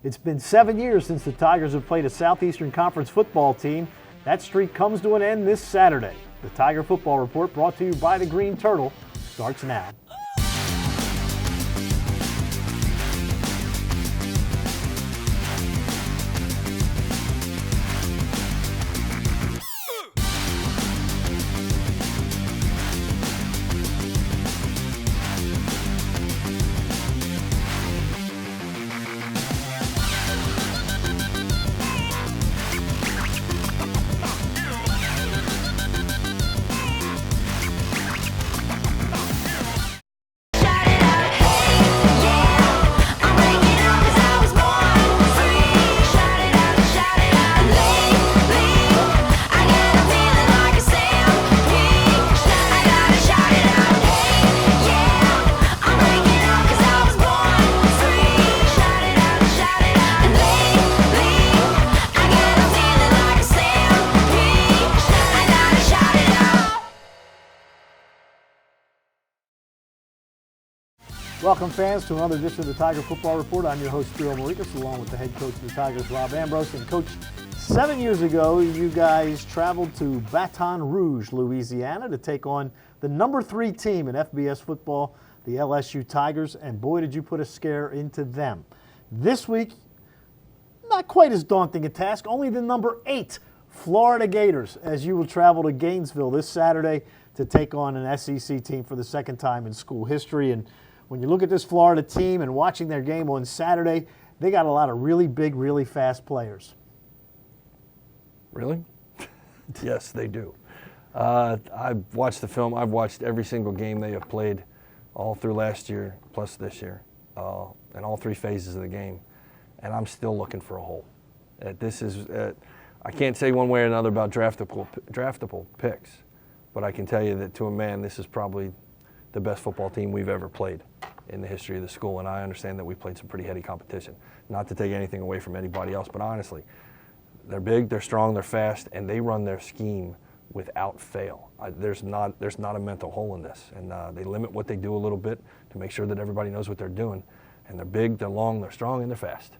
It's been 7 years since the Tigers have played a Southeastern Conference football team. That streak comes to an end this Saturday. The Tiger Football Report, brought to you by the Green Turtle, starts now. Welcome, fans, to another edition of the Tiger Football Report. I'm your host, Spiro Morekas, along with the head coach of the Tigers, Rob Ambrose. And, Coach, 7 years ago, you guys traveled to Baton Rouge, Louisiana, to take on the number 3 team in FBS football, the LSU Tigers, and boy, did you put a scare into them. This week, not quite as daunting a task, only the number 8 Florida Gators, as you will travel to Gainesville this Saturday to take on an SEC team for the second time in school history. And when you look at this Florida team and watching their game on Saturday, they got a lot of really big, really fast players. Really? Yes, they do. I've watched the film. I've watched every single game they have played all through last year, plus this year, and all 3 phases of the game. And I'm still looking for a hole. I can't say one way or another about draftable picks, but I can tell you that to a man, this is probably the best football team we've ever played in the history of the school, and I understand that we played some pretty heady competition. Not to take anything away from anybody else, but honestly, they're big, they're strong, they're fast, and they run their scheme without fail. There's not a mental hole in this, and they limit what they do a little bit to make sure that everybody knows what they're doing. And they're big, they're long, they're strong, and they're fast.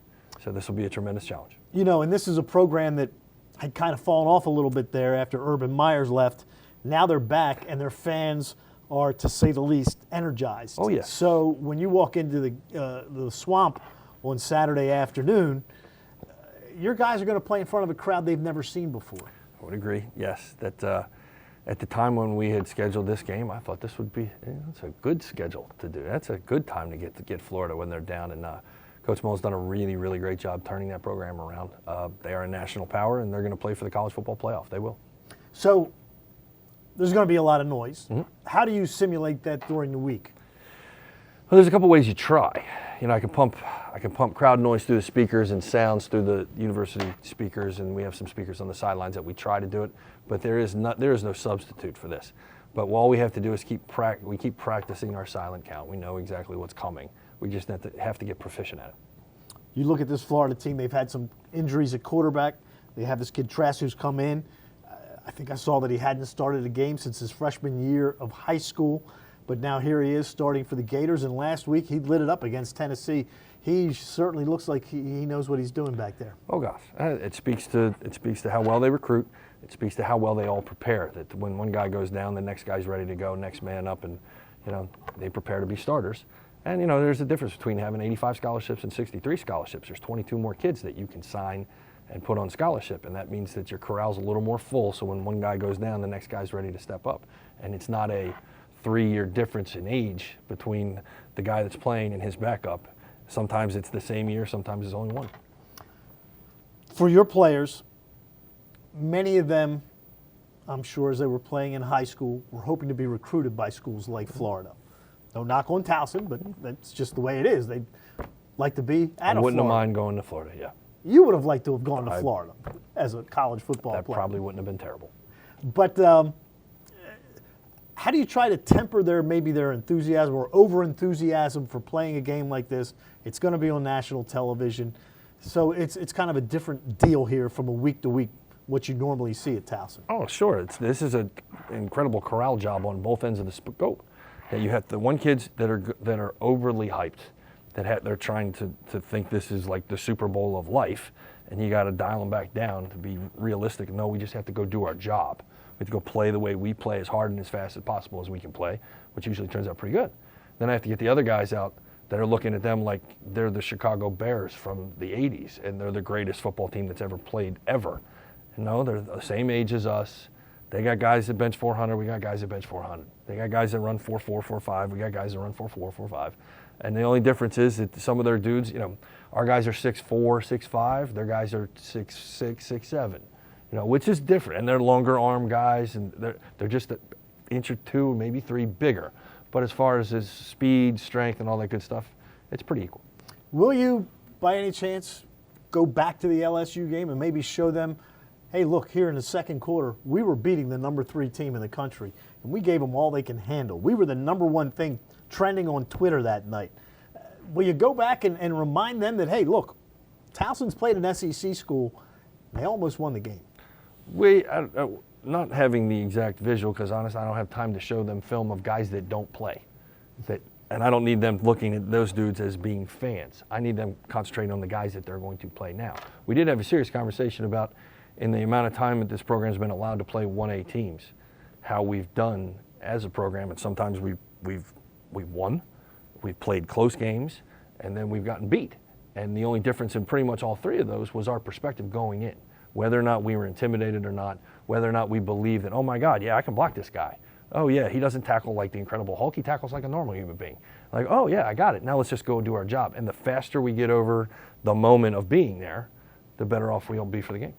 So this will be a tremendous challenge. You know, and this is a program that had kind of fallen off a little bit there after Urban Meyers left. Now they're back, and their fans are, to say the least, energized. Oh, yes. So when you walk into the swamp on Saturday afternoon, your guys are going to play in front of a crowd they've never seen before. I would agree, yes. That at the time when we had scheduled this game, I thought this would be it's a good schedule to do. That's a good time to get Florida when they're down. And Coach Mull's done a really, really great job turning that program around. They are a national power, and they're going to play for the college football playoff. They will. So there's going to be a lot of noise. Mm-hmm. How do you simulate that during the week? Well, there's a couple ways you try. You know, I can pump crowd noise through the speakers and sounds through the university speakers, and we have some speakers on the sidelines that we try to do it. But there is no substitute for this. But all we have to do is keep practicing our silent count. We know exactly what's coming. We just have to get proficient at it. You look at this Florida team; they've had some injuries at quarterback. They have this kid Trask who's come in. I think I saw that he hadn't started a game since his freshman year of high school, but now here he is starting for the Gators, and last week he lit it up against Tennessee. He certainly looks like he knows what he's doing back there. Oh gosh, it speaks to how well they recruit. It speaks to how well they all prepare. That when one guy goes down, the next guy's ready to go, next man up, and they prepare to be starters. And there's a difference between having 85 scholarships and 63 scholarships. There's 22 more kids that you can sign and put on scholarship, and that means that your corral's a little more full, so when one guy goes down, the next guy's ready to step up. And it's not a 3-year difference in age between the guy that's playing and his backup. Sometimes it's the same year, sometimes it's only one. For your players, many of them, I'm sure as they were playing in high school, were hoping to be recruited by schools like Florida. No knock on Towson, but that's just the way it is. They'd like to be at Florida. I wouldn't have mind going to Florida, yeah. You would have liked to have gone to Florida as a college football player. That probably wouldn't have been terrible. But how do you try to temper their enthusiasm or over-enthusiasm for playing a game like this? It's going to be on national television. So it's kind of a different deal here from a week to week, what you normally see at Towson. Oh, sure. This is an incredible corral job on both ends of the scope. That you have the one kids that are overly hyped, they're trying to think this is like the Super Bowl of life, and you got to dial them back down to be realistic. No, we just have to go do our job. We have to go play the way we play, as hard and as fast as possible as we can play, which usually turns out pretty good. Then I have to get the other guys out that are looking at them like they're the Chicago Bears from the 80s, and they're the greatest football team that's ever played ever. No, they're the same age as us. They got guys that bench 400. We got guys that bench 400. They got guys that run 4.4, 4.5. We got guys that run 4.4, 4.5. And the only difference is that some of their dudes, our guys are 6'4", 6'5". Their guys are 6'6", 6'7". Which is different. And they're longer arm guys, and they're just an inch or two, maybe 3 bigger. But as far as his speed, strength, and all that good stuff, it's pretty equal. Will you, by any chance, go back to the LSU game and maybe show them, hey, look, here in the second quarter, we were beating the number 3 team in the country, and we gave them all they can handle. We were the number 1 thing trending on Twitter that night. Will you go back and remind them that, hey, look, Towson's played an SEC school, and they almost won the game? Not having the exact visual, because honestly, I don't have time to show them film of guys that don't play. And I don't need them looking at those dudes as being fans. I need them concentrating on the guys that they're going to play now. We did have a serious conversation about, in the amount of time that this program's been allowed to play 1A teams, how we've done as a program, and sometimes we've won, we've played close games, and then we've gotten beat. And the only difference in pretty much all 3 of those was our perspective going in. Whether or not we were intimidated or not, whether or not we believe that, oh my God, yeah, I can block this guy. Oh yeah, he doesn't tackle like the Incredible Hulk, he tackles like a normal human being. Like, oh yeah, I got it, now let's just go do our job. And the faster we get over the moment of being there, the better off we'll be for the game.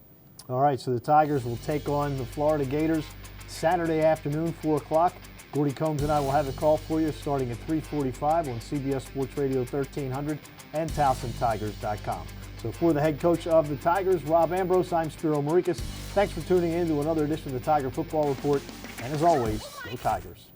All right, so the Tigers will take on the Florida Gators Saturday afternoon, 4 o'clock. Gordy Combs and I will have the call for you starting at 3:45 on CBS Sports Radio 1300 and TowsonTigers.com. So for the head coach of the Tigers, Rob Ambrose, I'm Spiro Morekas. Thanks for tuning in to another edition of the Tiger Football Report. And as always, go Tigers.